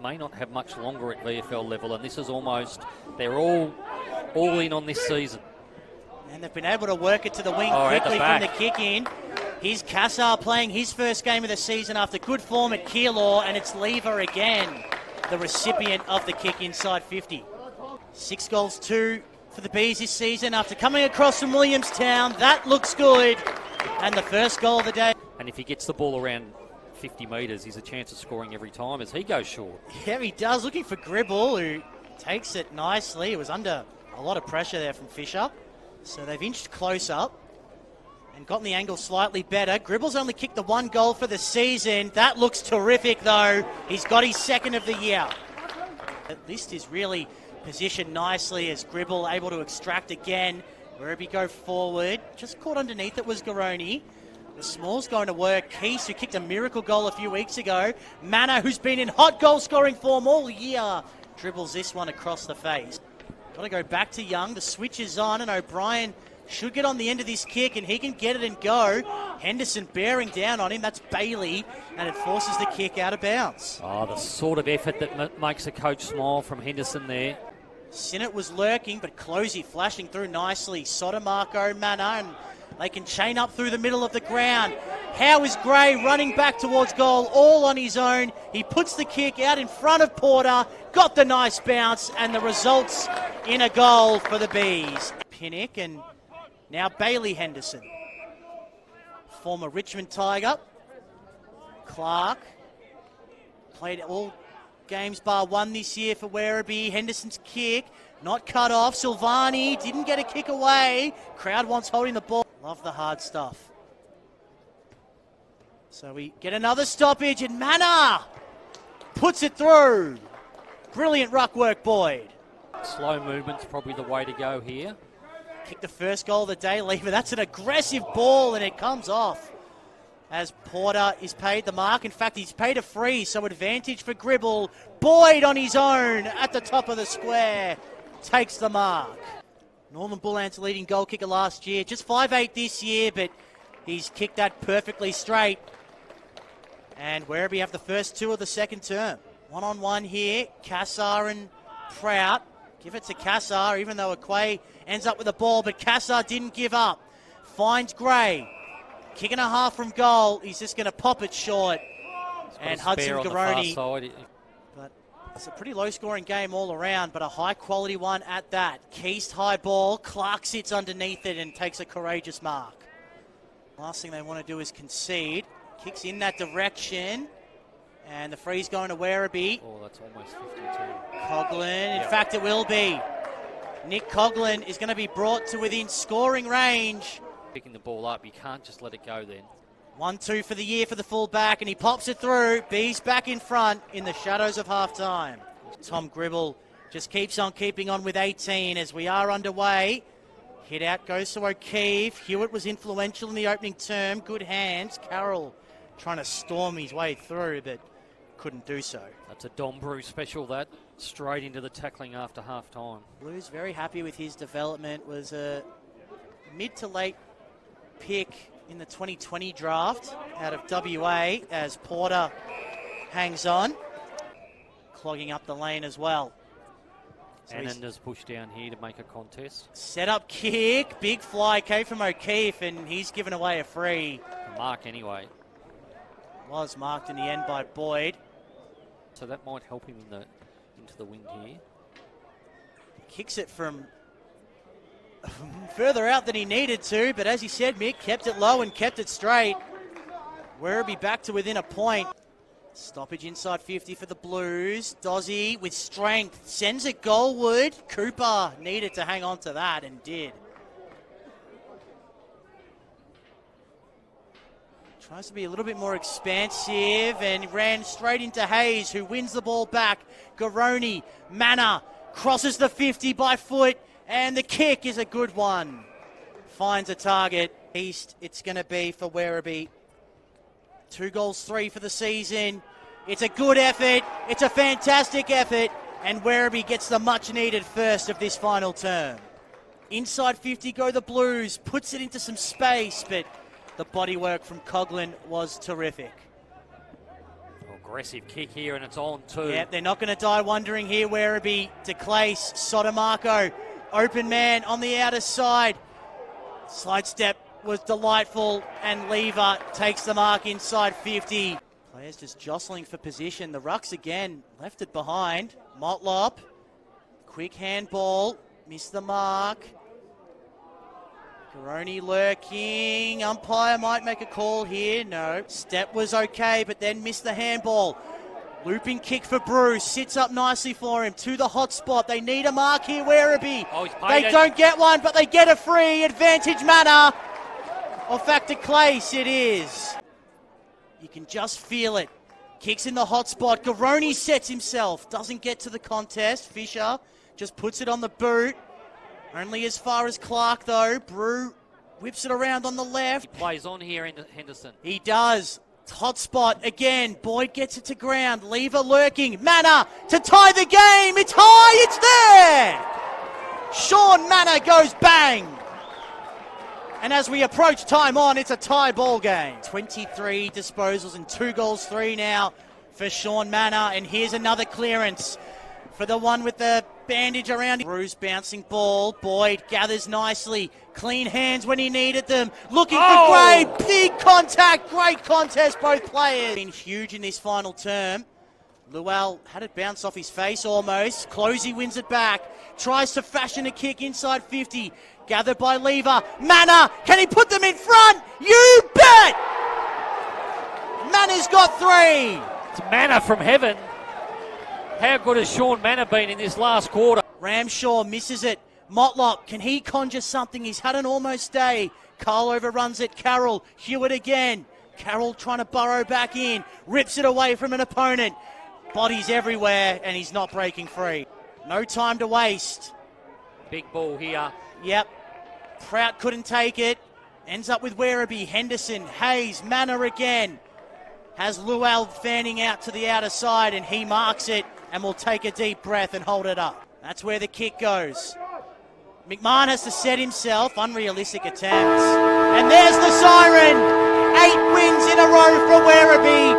may not have much longer at VFL level, and this is almost, they're all in on this season. And they've been able to work it to the wing quickly from the kick in. Here's Cassar playing his first game of the season after good form at Keilor, and it's Lever again, the recipient of the kick inside 50. 6 goals, 2 for the Bees this season after coming across from Williamstown. That looks good. And the first goal of the day. And if he gets the ball around 50 metres, he's a chance of scoring every time as he goes short. Yeah, he does. Looking for Gribble, who takes it nicely. It was under a lot of pressure there from Fisher. So they've inched close up and gotten the angle slightly better. Gribble's only kicked the 1 goal for the season. That looks terrific, though. He's got his second of the year. The list is really positioned nicely as Gribble able to extract again. Werribee go forward. Just caught underneath it was Garoni. The small's going to work. Keese, who kicked a miracle goal a few weeks ago. Manor, who's been in hot goal-scoring form all year, dribbles this one across the face. Got to go back to Young. The switch is on, and O'Brien should get on the end of this kick, and he can get it and go. Henderson bearing down on him. That's Bailey, and it forces the kick out of bounds. Oh, the sort of effort that makes a coach smile from Henderson there. Sinnott was lurking, but Closey flashing through nicely. Sotomarco, Manor, and they can chain up through the middle of the ground. How is Gray running back towards goal all on his own? He puts the kick out in front of Porter, got the nice bounce, and the results in a goal for the Bees. Pinnock and now Bailey Henderson. Former Richmond Tiger. Clark played all games bar 1 this year for Werribee. Henderson's kick, not cut off. Silvani didn't get a kick away. Crowd wants holding the ball. Love the hard stuff. So we get another stoppage, and Manor puts it through. Brilliant ruck work, Boyd. Slow movement's probably the way to go here. Kicked the first goal of the day, Lever. That's an aggressive ball, and it comes off as Porter is paid the mark. In fact, he's paid a free, so advantage for Gribble. Boyd on his own at the top of the square takes the mark. Norman Bullant's leading goal kicker last year. Just 5'8" this year, but he's kicked that perfectly straight. And Werribee have the first 2 of the second term. 1-on-1 here. Cassar and Prout. Give it to Cassar, even though Aquay ends up with the ball, but Cassar didn't give up. Finds Gray. Kick and a half from goal. He's just going to pop it short. And Hudson Garoni. But it's a pretty low-scoring game all around, but a high-quality one at that. Keast high ball. Clark sits underneath it and takes a courageous mark. Last thing they want to do is concede. Kicks in that direction. And the free's going to Werribee. Oh, that's almost 52. Coughlin. In fact, it will be. Nick Coughlin is going to be brought to within scoring range. Picking the ball up, you can't just let it go then. 1-2 for the year for the fullback, and he pops it through. Bees back in front in the shadows of half-time. Tom Gribble just keeps on keeping on with 18 as we are underway. Hit out goes to O'Keefe. Hewitt was influential in the opening term. Good hands. Carroll trying to storm his way through, but couldn't do so. That's a Dom Brew special, that. Straight into the tackling after half-time. Blues very happy with his development. Was a mid to late pick in the 2020 draft out of WA as Porter hangs on. Clogging up the lane as well. So Ananda's pushed down here to make a contest. Set up kick. Big fly came from O'Keefe, and he's given away a free. A mark anyway. Was marked in the end by Boyd. So that might help him into the wind here. Kicks it from further out than he needed to, but as he said, Mick kept it low and kept it straight. Werribee back to within a point. Stoppage inside 50 for the Blues. Dozzy with strength sends it goalward. Cooper needed to hang on to that and did. Tries to be a little bit more expansive and ran straight into Hayes, who wins the ball back. Garoni, Manor crosses the 50 by foot, and the kick is a good one. Finds a target. East, it's going to be for Werribee. 2 goals, 3 for the season. It's a good effort. It's a fantastic effort. And Werribee gets the much-needed first of this final term. Inside 50 go the Blues. Puts it into some space, but the bodywork from Coughlin was terrific. Well, Aggressive kick here, and it's on too. Yeah, they're not going to die wondering here. Werribee to Clace, Sotomaco, open man on the outer side. Slide step was delightful, and Lever takes the mark inside 50. Players just jostling for position. The rucks again, left it behind. Motlop, quick handball, missed the mark. Garoni lurking. Umpire might make a call here. No. Step was okay, but then missed the handball. Looping kick for Bruce. Sits up nicely for him. To the hot spot. They need a mark here, Werribee. They don't get one, but they get a free. Advantage manner. Off back to Clace, it is. You can just feel it. Kicks in the hot spot. Garoni sets himself. Doesn't get to the contest. Fisher just puts it on the boot. Only as far as Clark, though. Brew whips it around on the left. He plays on here, Henderson. He does. Hot spot again. Boyd gets it to ground. Lever lurking. Manor to tie the game. It's high. It's there. Sean Manor goes bang. And as we approach time on, it's a tie ball game. 23 disposals and 2 goals, 3 now for Sean Manor. And here's another clearance for the one with the bandage around him. Bruce bouncing ball. Boyd gathers nicely. Clean hands when he needed them. Looking for Gray. Big contact. Great contest, both players. Been huge in this final term. Luell had it bounce off his face almost. Closey wins it back. Tries to fashion a kick inside 50. Gathered by Lever. Manor. Can he put them in front? You bet! Manor's got 3. It's Manor from heaven. How good has Sean Manor been in this last quarter? Ramshaw misses it. Motlop, can he conjure something? He's had an almost day. Carl overruns it. Carroll, Hewitt again. Carroll trying to burrow back in. Rips it away from an opponent. Bodies everywhere, and he's not breaking free. No time to waste. Big ball here. Yep. Prout couldn't take it. Ends up with Werribee, Henderson, Hayes, Manor again. Has Luell fanning out to the outer side, and he marks it and will take a deep breath and hold it up. That's where the kick goes. McMahon has to set himself. Unrealistic attempts. And there's the siren. 8 wins in a row for Werribee.